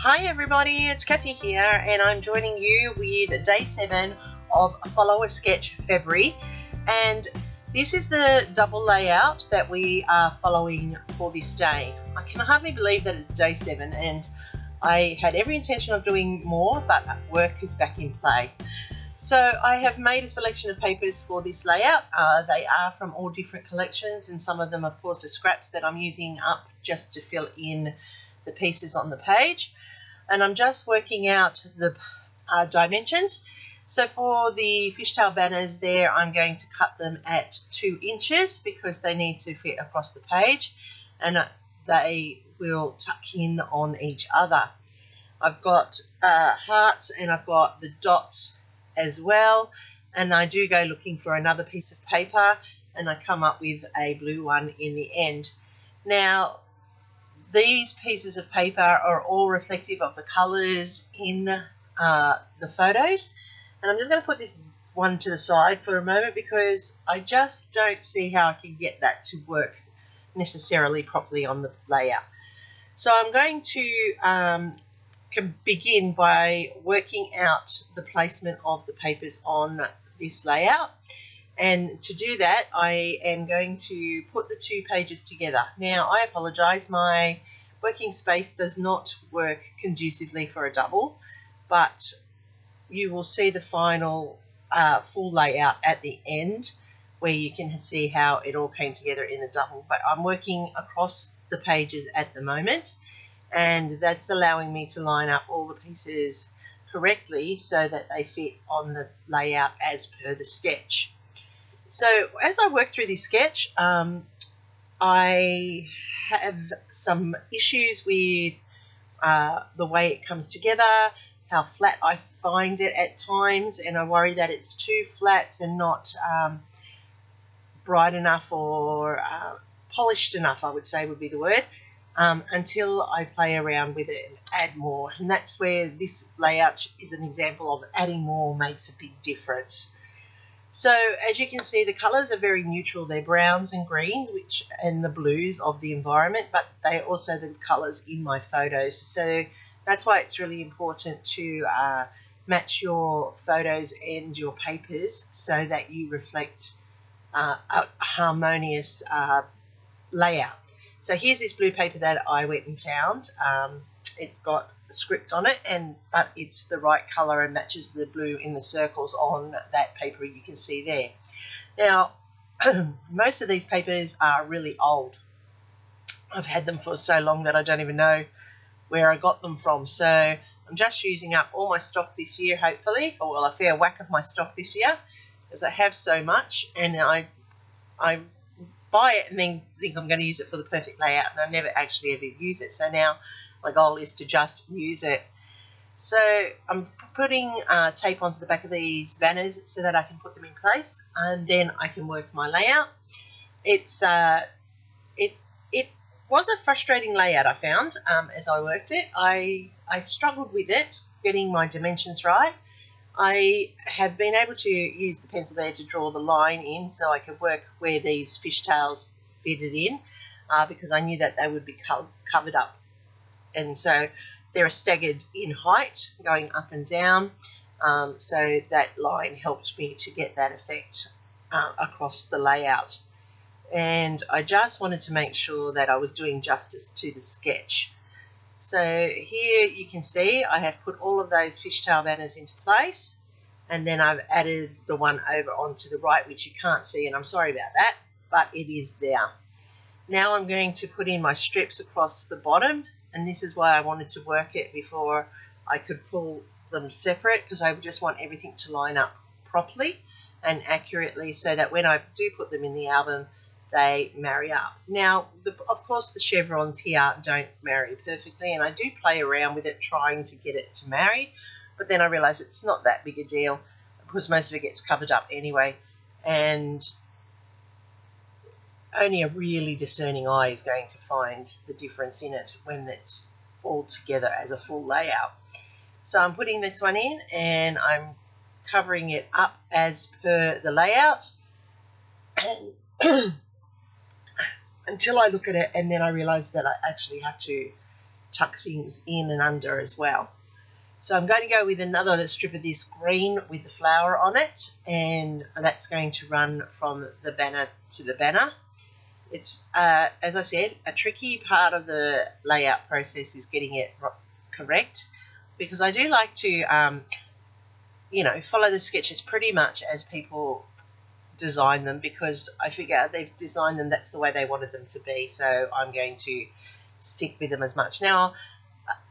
Hi everybody, it's Kathy here and I'm joining you with day 7 of Follow a Sketch February, and this is the double layout that we are following for this day. I can hardly believe that it's day 7 and I had every intention of doing more, but work is back in play. So I have made a selection of papers for this layout. They are from all different collections, and some of them of course are scraps that I'm using up just to fill in the pieces on the page. And I'm just working out the dimensions. So for the fishtail banners there, I'm going to cut them at 2 inches because they need to fit across the page, and they will tuck in on each other. I've got hearts and I've got the dots as well, and I do go looking for another piece of paper and I come up with a blue one in the end. Now these pieces of paper are all reflective of the colours in the photos, and I'm just going to put this one to the side for a moment because I just don't see how I can get that to work necessarily properly on the layout. So I'm going to begin by working out the placement of the papers on this layout. And to do that, I am going to put the 2 pages together. Now, I apologise, my working space does not work conducively for a double, but you will see the final full layout at the end where you can see how it all came together in the double. But I'm working across the pages at the moment, and that's allowing me to line up all the pieces correctly so that they fit on the layout as per the sketch. So as I work through this sketch, I have some issues with the way it comes together, how flat I find it at times, and I worry that it's too flat and not bright enough or polished enough, I would say would be the word, until I play around with it and add more. And that's where this layout is an example of adding more makes a big difference. So as you can see, the colours are very neutral. They're browns and greens and the blues of the environment, but they are also the colours in my photos. So that's why it's really important to match your photos and your papers so that you reflect a harmonious layout. So here's this blue paper that I went and found. It's got a script on it, but it's the right colour and matches the blue in the circles on that paper you can see there. Now, most of these papers are really old. I've had them for so long that I don't even know where I got them from. So I'm just using up all my stock this year, hopefully, or well, a fair whack of my stock this year, because I have so much, and I buy it and then think I'm going to use it for the perfect layout, and I never actually ever use it. So now my goal is to just use it. So I'm putting tape onto the back of these banners so that I can put them in place, and then I can work my layout. It was a frustrating layout, I found, as I worked it. I struggled with it, getting my dimensions right. I have been able to use the pencil there to draw the line in so I could work where these fishtails fitted in, because I knew that they would be covered up. And so they're staggered in height, going up and down, so that line helped me to get that effect across the layout. And I just wanted to make sure that I was doing justice to the sketch. So here you can see I have put all of those fishtail banners into place, and then I've added the one over onto the right, which you can't see, and I'm sorry about that, but it is there. Now I'm going to put in my strips across the bottom, and this is why I wanted to work it before I could pull them separate, because I just want everything to line up properly and accurately so that when I do put them in the album, they marry up. Now, of course, the chevrons here don't marry perfectly, and I do play around with it trying to get it to marry, but then I realise it's not that big a deal because most of it gets covered up anyway, and only a really discerning eye is going to find the difference in it when it's all together as a full layout. So I'm putting this one in and I'm covering it up as per the layout, and until I look at it and then I realise that I actually have to tuck things in and under as well. So I'm going to go with another strip of this green with the flower on it, and that's going to run from the banner to the banner. It's, as I said, a tricky part of the layout process is getting it correct, because I do like to, follow the sketches pretty much as people design them, because I figure they've designed them, that's the way they wanted them to be, so I'm going to stick with them as much. Now,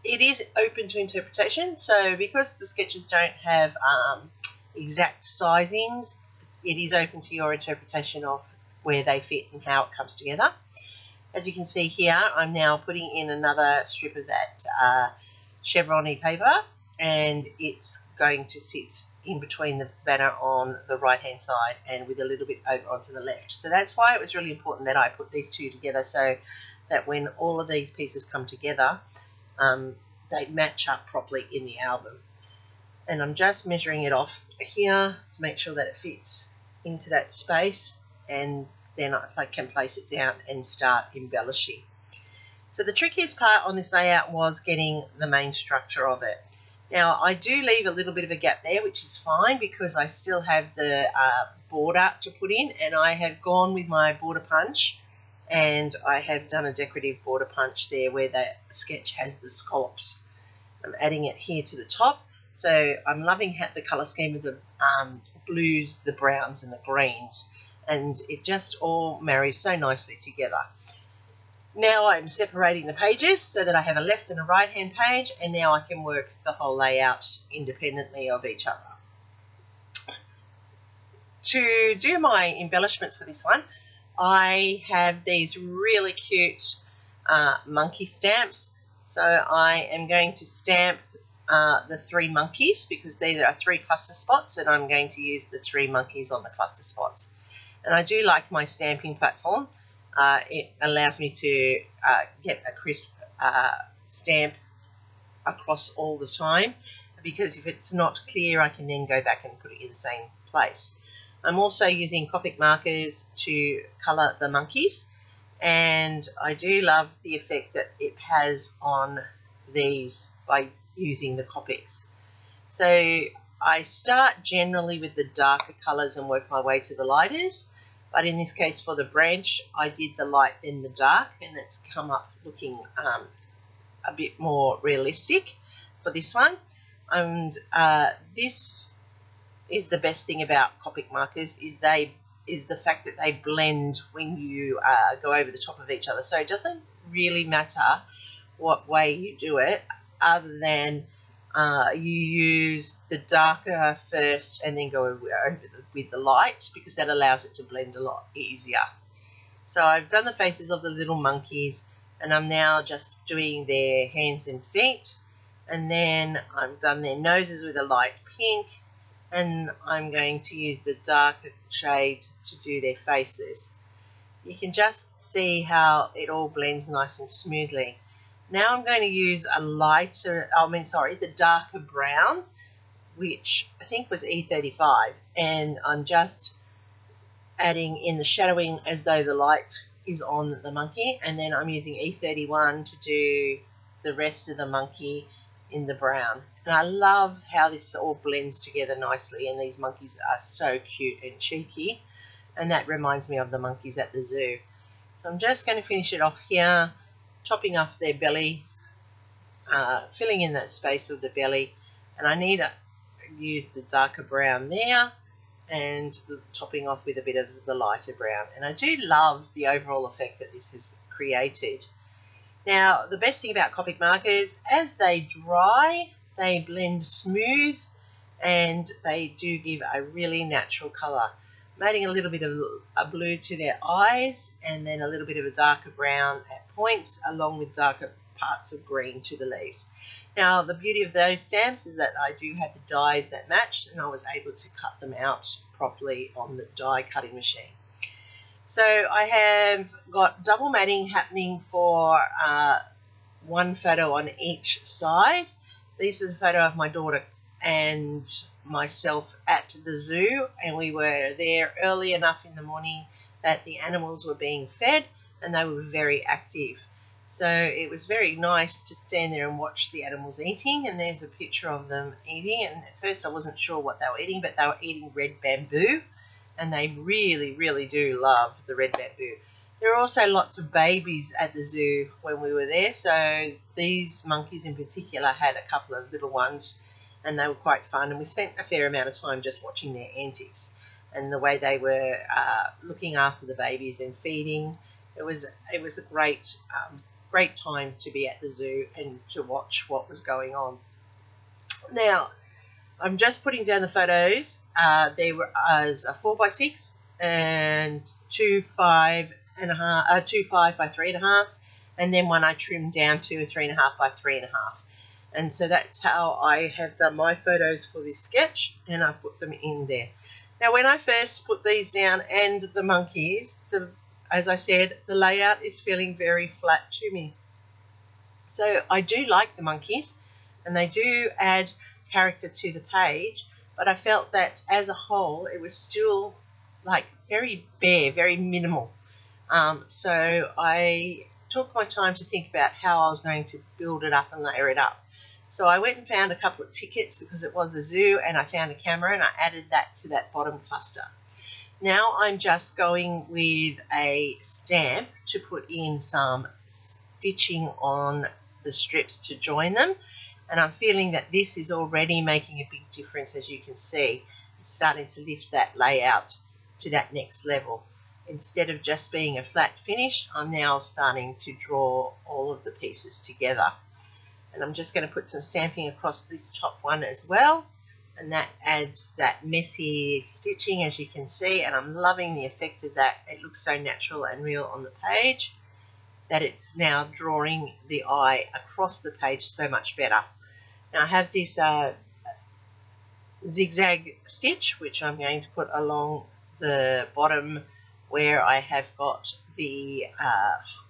it is open to interpretation, so because the sketches don't have exact sizings, it is open to your interpretation of where they fit and how it comes together. As you can see here, I'm now putting in another strip of that chevron-y paper, and it's going to sit in between the banner on the right hand side and with a little bit over onto the left. So that's why it was really important that I put these two together, so that when all of these pieces come together, they match up properly in the album. And I'm just measuring it off here to make sure that it fits into that space, and then I can place it down and start embellishing. So the trickiest part on this layout was getting the main structure of it. Now, I do leave a little bit of a gap there, which is fine because I still have the border to put in, and I have gone with my border punch, and I have done a decorative border punch there where the sketch has the scallops. I'm adding it here to the top, so I'm loving the colour scheme of the blues, the browns and the greens, and it just all marries so nicely together. Now I'm separating the pages so that I have a left and a right hand page, and now I can work the whole layout independently of each other. To do my embellishments for this one, I have these really cute monkey stamps. So I am going to stamp the 3 monkeys, because these are 3 cluster spots, and I'm going to use the 3 monkeys on the cluster spots. And I do like my stamping platform. It allows me to get a crisp stamp across all the time, because if it's not clear, I can then go back and put it in the same place. I'm also using Copic markers to colour the monkeys, and I do love the effect that it has on these by using the Copics. So I start generally with the darker colours and work my way to the lighters, but in this case for the branch I did the light then the dark, and it's come up looking a bit more realistic for this one. And this is the best thing about Copic markers, is the fact that they blend when you go over the top of each other. So it doesn't really matter what way you do it, other than you use the darker first and then go over with the light, because that allows it to blend a lot easier. So I've done the faces of the little monkeys, and I'm now just doing their hands and feet, and then I've done their noses with a light pink, and I'm going to use the darker shade to do their faces. You can just see how it all blends nice and smoothly. Now I'm going to use the darker brown, which I think was E35, and I'm just adding in the shadowing as though the light is on the monkey, and then I'm using E31 to do the rest of the monkey in the brown. And I love how this all blends together nicely, and these monkeys are so cute and cheeky, and that reminds me of the monkeys at the zoo. So I'm just going to finish it off here, topping off their bellies, filling in that space of the belly, and I need to use the darker brown there and topping off with a bit of the lighter brown. And I do love the overall effect that this has created. Now, the best thing about Copic markers, as they dry, they blend smooth, and they do give a really natural colour. I'm adding a little bit of a blue to their eyes, and then a little bit of a darker brown at points, along with darker parts of green to the leaves. Now, the beauty of those stamps is that I do have the dies that matched, and I was able to cut them out properly on the die cutting machine. So I have got double matting happening for one photo on each side. This is a photo of my daughter and myself at the zoo, and we were there early enough in the morning that the animals were being fed and they were very active. So it was very nice to stand there and watch the animals eating, and there's a picture of them eating. And at first I wasn't sure what they were eating, but they were eating red bamboo, and they really, really do love the red bamboo. There are also lots of babies at the zoo when we were there, so these monkeys in particular had a couple of little ones, and they were quite fun, and we spent a fair amount of time just watching their antics and the way they were looking after the babies and feeding. It was a great time to be at the zoo and to watch what was going on. Now, I'm just putting down the photos. There was a 4x6 and two 5 by 3.5, and then one I trimmed down to a 3.5 by 3.5. And so that's how I have done my photos for this sketch, and I put them in there. Now, when I first put these down and the monkeys, as I said, the layout is feeling very flat to me. So I do like the monkeys, and they do add character to the page, but I felt that as a whole it was still like very bare, very minimal. So I took my time to think about how I was going to build it up and layer it up. So I went and found a couple of tickets because it was the zoo, and I found a camera and I added that to that bottom cluster. Now I'm just going with a stamp to put in some stitching on the strips to join them, and I'm feeling that this is already making a big difference. As you can see, it's starting to lift that layout to that next level. Instead of just being a flat finish, I'm now starting to draw all of the pieces together. And I'm just going to put some stamping across this top one as well, and that adds that messy stitching, as you can see, and I'm loving the effect of that. It looks so natural and real on the page that it's now drawing the eye across the page so much better. Now I have this zigzag stitch which I'm going to put along the bottom where I have got the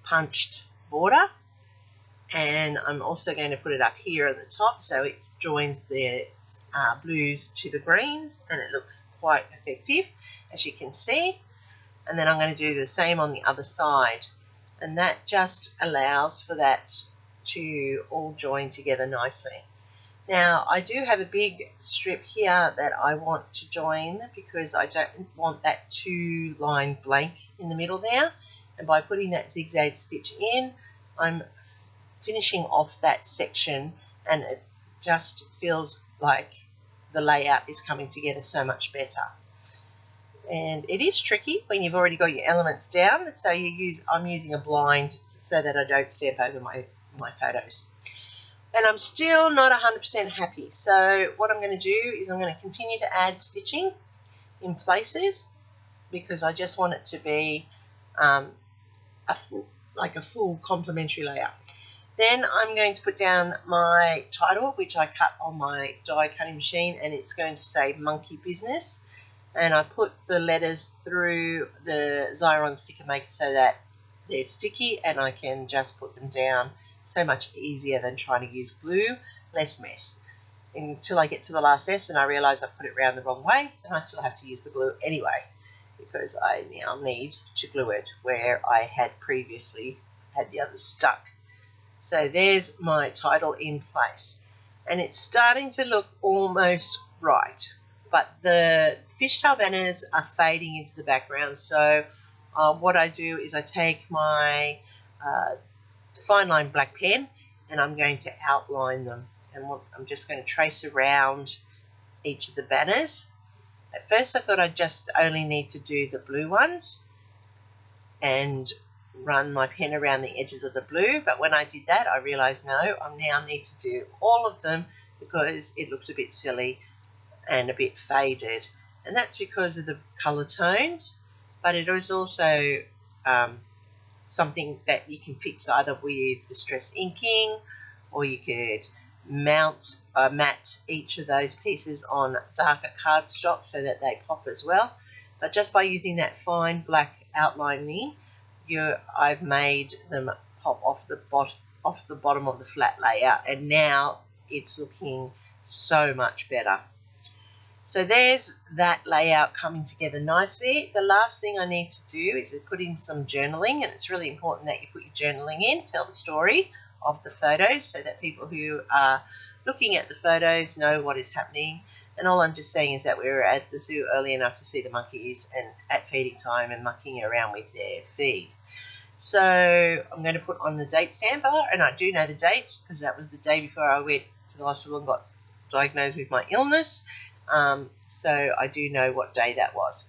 punched border, and I'm also going to put it up here at the top so it joins the blues to the greens, and it looks quite effective, as you can see. And then I'm going to do the same on the other side, and that just allows for that to all join together nicely. Now I do have a big strip here that I want to join because I don't want that 2-line blank in the middle there, and by putting that zigzag stitch in, I'm finishing off that section, and it just feels like the layout is coming together so much better. And it is tricky when you've already got your elements down, so I'm using a blind so that I don't stamp over my photos. And I'm still not 100% happy, so what I'm going to do is I'm going to continue to add stitching in places because I just want it to be a full complementary layout. Then I'm going to put down my title, which I cut on my die cutting machine, and it's going to say Monkey Business. And I put the letters through the Xyron sticker maker so that they're sticky and I can just put them down. So much easier than trying to use glue, less mess. Until I get to the last S and I realise I put it around the wrong way, and I still have to use the glue anyway because I now need to glue it where I had previously had the others stuck. So there's my title in place, and it's starting to look almost right, but the fishtail banners are fading into the background. So what I do is I take my fine line black pen and I'm going to outline them, and I'm just going to trace around each of the banners. At first I thought I just only need to do the blue ones and run my pen around the edges of the blue, but when I did that I realized no, I now need to do all of them because it looks a bit silly and a bit faded, and that's because of the color tones, but it is also something that you can fix either with distress inking, or you could matte each of those pieces on darker cardstock so that they pop as well. But just by using that fine black outlining, I've made them pop off the bottom of the flat layout, and now it's looking so much better. So there's that layout coming together nicely. The last thing I need to do is put in some journaling, and it's really important that you put your journaling in, tell the story of the photos so that people who are looking at the photos know what is happening. And all I'm just saying is that we were at the zoo early enough to see the monkeys and at feeding time and mucking around with their feed. So I'm going to put on the date stamper, and I do know the date because that was the day before I went to the hospital and got diagnosed with my illness. So I do know what day that was.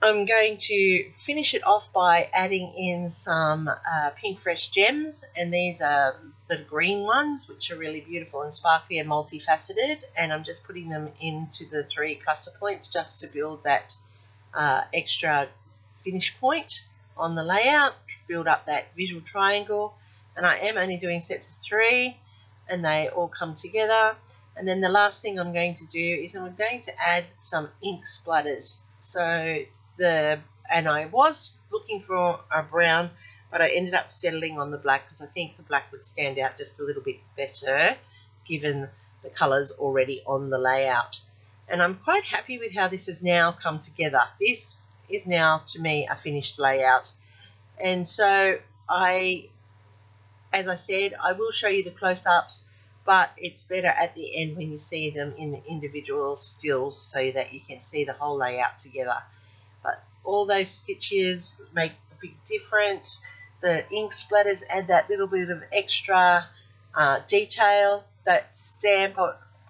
I'm going to finish it off by adding in some pink fresh gems, and these are the green ones, which are really beautiful and sparkly and multifaceted, and I'm just putting them into the 3 cluster points just to build that extra finish point on the layout, build up that visual triangle. And I am only doing sets of 3, and they all come together. And then the last thing I'm going to do is I'm going to add some ink splatters. And I was looking for a brown, but I ended up settling on the black because I think the black would stand out just a little bit better given the colours already on the layout. And I'm quite happy with how this has now come together. This is now, to me, a finished layout. And so as I said, I will show you the close-ups, but it's better at the end when you see them in the individual stills so that you can see the whole layout together. But all those stitches make a big difference. The ink splatters add that little bit of extra detail. That stamp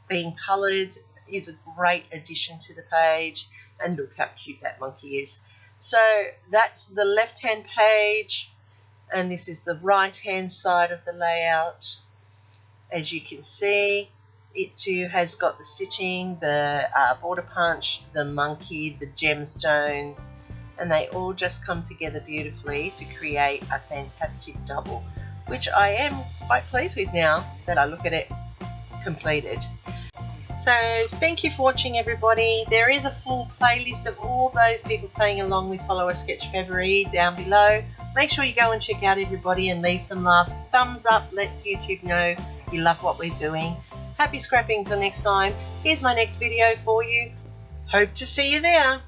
being coloured is a great addition to the page. And look how cute that monkey is. So that's the left-hand page, and this is the right-hand side of the layout. As you can see, it too has got the stitching, the border punch, the monkey, the gemstones, and they all just come together beautifully to create a fantastic double, which I am quite pleased with now that I look at it completed. So thank you for watching, everybody. There is a full playlist of all those people playing along with Follow a Sketch February down below. Make sure you go and check out, everybody, and leave some love. Thumbs up lets YouTube know you love what we're doing. Happy scrapping till next time. Here's my next video for you. Hope to see you there.